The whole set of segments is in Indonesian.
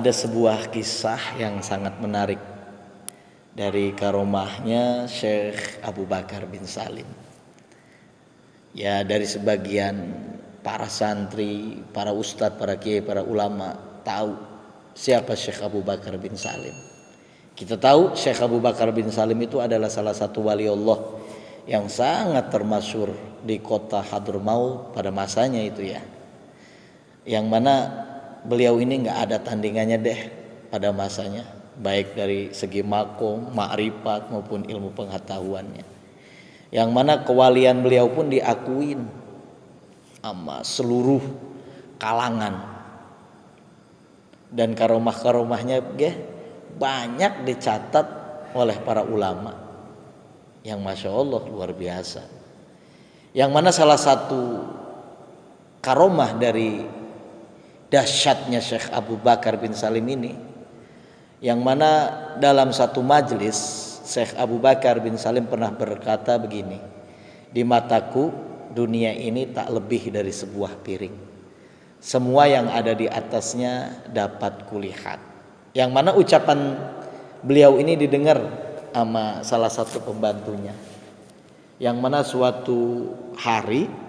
Ada sebuah kisah yang sangat menarik dari karomahnya Syekh Abu Bakar bin Salim. Ya, dari sebagian para santri, para ustadz, para kiai, para ulama tahu siapa Syekh Abu Bakar bin Salim. Kita tahu Syekh Abu Bakar bin Salim itu adalah salah satu wali Allah yang sangat termasyhur di kota Hadramaut pada masanya itu ya. Yang mana beliau ini nggak ada tandingannya deh pada masanya, baik dari segi makom, ma'rifat maupun ilmu pengetahuannya. Yang mana kewalian beliau pun diakuin sama seluruh kalangan. Dan karomah-karomahnya banyak dicatat oleh para ulama yang masya Allah luar biasa. Yang mana salah satu karomah dari dahsyatnya Syekh Abu Bakar bin Salim ini, yang mana dalam satu majelis Syekh Abu Bakar bin Salim pernah berkata begini, di mataku dunia ini tak lebih dari sebuah piring, semua yang ada di atasnya dapat kulihat. Yang mana ucapan beliau ini didengar sama salah satu pembantunya, yang mana suatu hari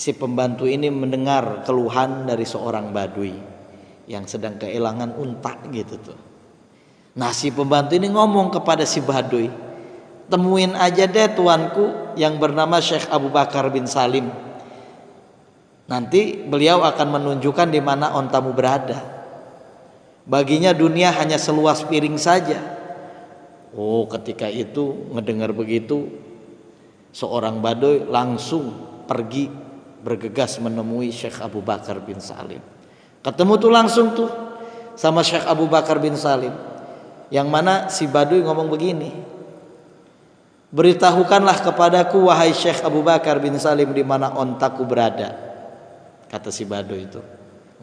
si pembantu ini mendengar keluhan dari seorang badui yang sedang kehilangan unta gitu tuh. Nah, si pembantu ini ngomong kepada si badui, temuin aja deh tuanku yang bernama Syekh Abu Bakar bin Salim. Nanti beliau akan menunjukkan di mana ontamu berada. Baginya dunia hanya seluas piring saja. Oh, ketika itu ngedengar begitu, seorang badui langsung pergi bergegas menemui Syekh Abu Bakar bin Salim. Ketemu tuh langsung tuh sama Syekh Abu Bakar bin Salim. Yang mana si badui ngomong begini, beritahukanlah kepadaku wahai Syekh Abu Bakar bin Salim di mana ontaku berada. Kata si badui itu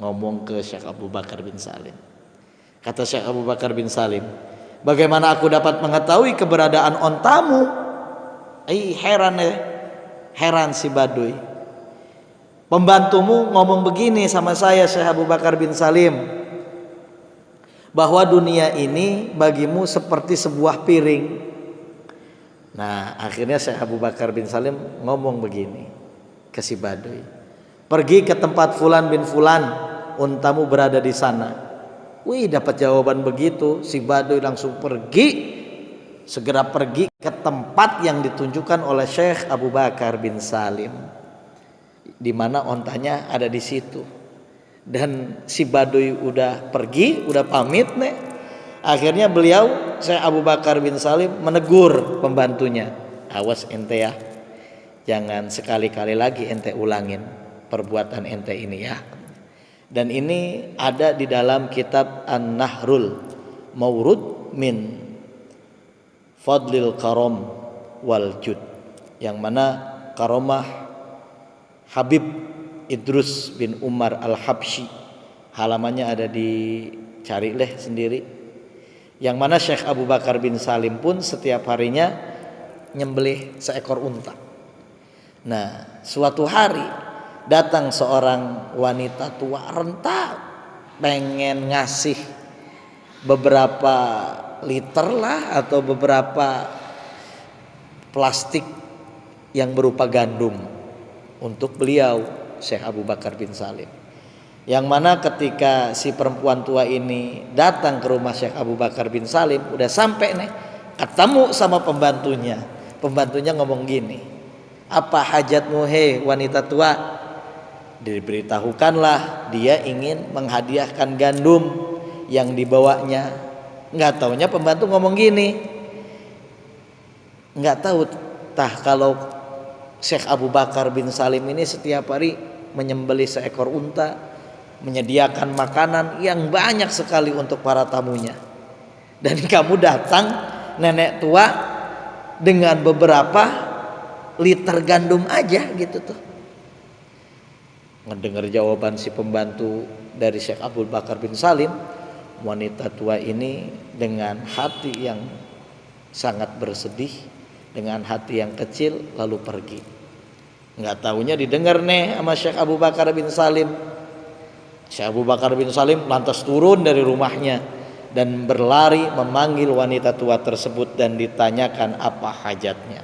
ngomong ke Syekh Abu Bakar bin Salim. Kata Syekh Abu Bakar bin Salim, bagaimana aku dapat mengetahui keberadaan ontamu? Heran ya, heran si badui. Pembantumu ngomong begini sama saya Syekh Abu Bakar bin Salim, bahwa dunia ini bagimu seperti sebuah piring. Nah, akhirnya Syekh Abu Bakar bin Salim ngomong begini ke si badui, pergi ke tempat Fulan bin Fulan, untamu berada di sana. Wih, dapat jawaban begitu, si badui langsung segera pergi ke tempat yang ditunjukkan oleh Syekh Abu Bakar bin Salim, di mana ontanya ada di situ. Dan si badui udah pergi, udah pamit nih. Akhirnya beliau Syekh Abu Bakar bin Salim menegur pembantunya, awas ente ya, jangan sekali-kali lagi ente ulangin perbuatan ente ini ya. Dan ini ada di dalam kitab An-Nahrul Mawrud min Fadlil Karom wal Jud, yang mana karomah Habib Idrus bin Umar Al-Habsyi, halamannya ada dicari sendiri. Yang mana Syekh Abu Bakar bin Salim pun setiap harinya nyembelih seekor unta. Nah, suatu hari datang seorang wanita tua renta, pengen ngasih beberapa liter lah atau beberapa plastik yang berupa gandum untuk beliau Syekh Abu Bakar bin Salim. Yang mana ketika si perempuan tua ini datang ke rumah Syekh Abu Bakar bin Salim, udah sampai nih, ketemu sama pembantunya. Pembantunya ngomong gini, apa hajatmu hei wanita tua? Diberitahukanlah dia ingin menghadiahkan gandum yang dibawanya. Nggak taunya pembantu ngomong gini, nggak tahu kalau Syekh Abu Bakar bin Salim ini setiap hari menyembelih seekor unta, menyediakan makanan yang banyak sekali untuk para tamunya. Dan kamu datang nenek tua dengan beberapa liter gandum aja gitu tuh. Ngedengar jawaban si pembantu dari Syekh Abu Bakar bin Salim, wanita tua ini dengan hati yang sangat bersedih, dengan hati yang kecil lalu pergi. Nggak taunya didengar nih sama Syekh Abu Bakar bin Salim, Syekh Abu Bakar bin Salim lantas turun dari rumahnya dan berlari memanggil wanita tua tersebut dan ditanyakan apa hajatnya.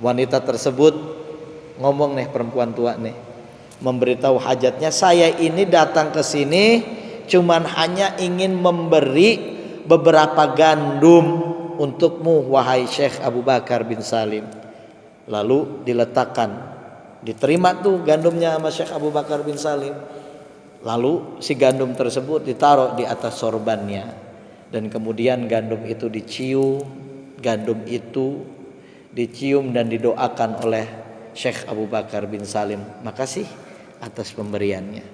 Wanita tersebut ngomong nih, perempuan tua nih, memberitahu hajatnya, saya ini datang ke sini cuman hanya ingin memberi beberapa gandum untukmu wahai Syekh Abu Bakar bin Salim. Lalu diletakkan, diterima tuh gandumnya sama Syekh Abu Bakar bin Salim. Lalu si gandum tersebut ditaruh di atas sorbannya dan kemudian gandum itu dicium, dan didoakan oleh Syekh Abu Bakar bin Salim. Makasih atas pemberiannya.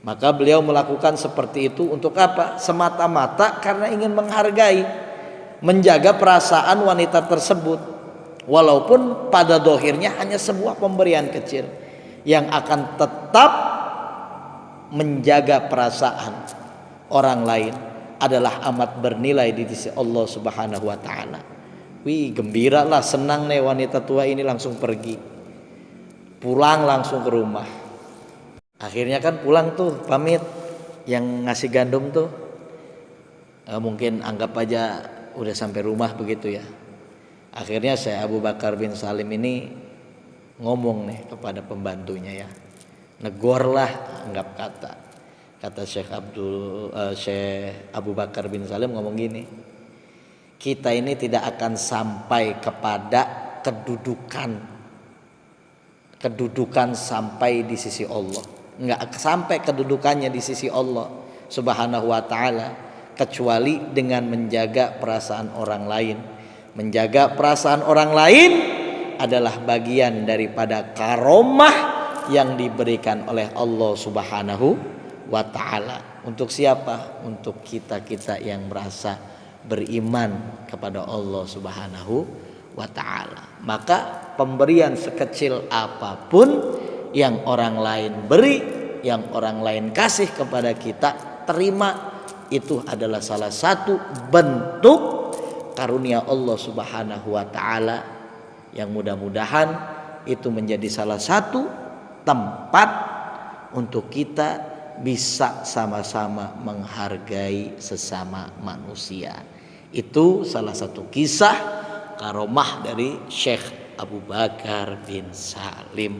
Maka beliau melakukan seperti itu untuk apa? Semata-mata karena ingin menghargai, menjaga perasaan wanita tersebut. Walaupun pada dohirnya hanya sebuah pemberian kecil yang akan tetap menjaga perasaan orang lain adalah amat bernilai di sisi Allah Subhanahu wa taala. Wih, gembira lah, senang nih wanita tua ini langsung pergi. Pulang langsung ke rumah. Akhirnya kan pulang tuh pamit, yang ngasih gandum tuh mungkin anggap aja udah sampai rumah begitu ya. Akhirnya saya Abu Bakar bin Salim ini ngomong nih kepada pembantunya ya, negorlah, anggap kata Syekh Abu Bakar bin Salim ngomong gini, kita ini tidak akan sampai kepada kedudukan sampai di sisi Allah, nggak sampai kedudukannya di sisi Allah Subhanahu wa taala kecuali dengan menjaga perasaan orang lain. Menjaga perasaan orang lain adalah bagian daripada karomah yang diberikan oleh Allah Subhanahu wa taala. Untuk siapa? Untuk kita-kita yang merasa beriman kepada Allah Subhanahu wa taala. Maka pemberian sekecil apapun yang orang lain beri, yang orang lain kasih kepada kita, terima. Itu adalah salah satu bentuk karunia Allah Subhanahu wa taala yang mudah-mudahan itu menjadi salah satu tempat untuk kita bisa sama-sama menghargai sesama manusia. Itu salah satu kisah karomah dari Syekh Abu Bakar bin Salim.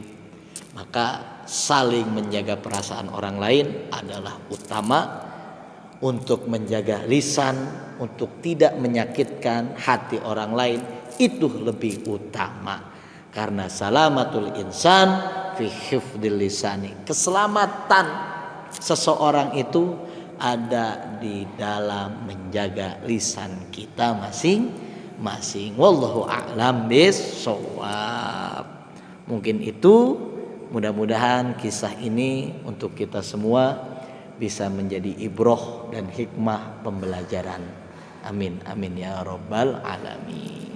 Maka saling menjaga perasaan orang lain adalah utama untuk menjaga lisan, untuk tidak menyakitkan hati orang lain, itu lebih utama. Karena salamatul insan fi hifdzil lisani. Keselamatan seseorang itu ada di dalam menjaga lisan kita masing-masing. Wallahu a'lam bissawab. Mungkin itu, mudah-mudahan kisah ini untuk kita semua bisa menjadi ibroh dan hikmah pembelajaran. Amin amin ya rabbal alamin.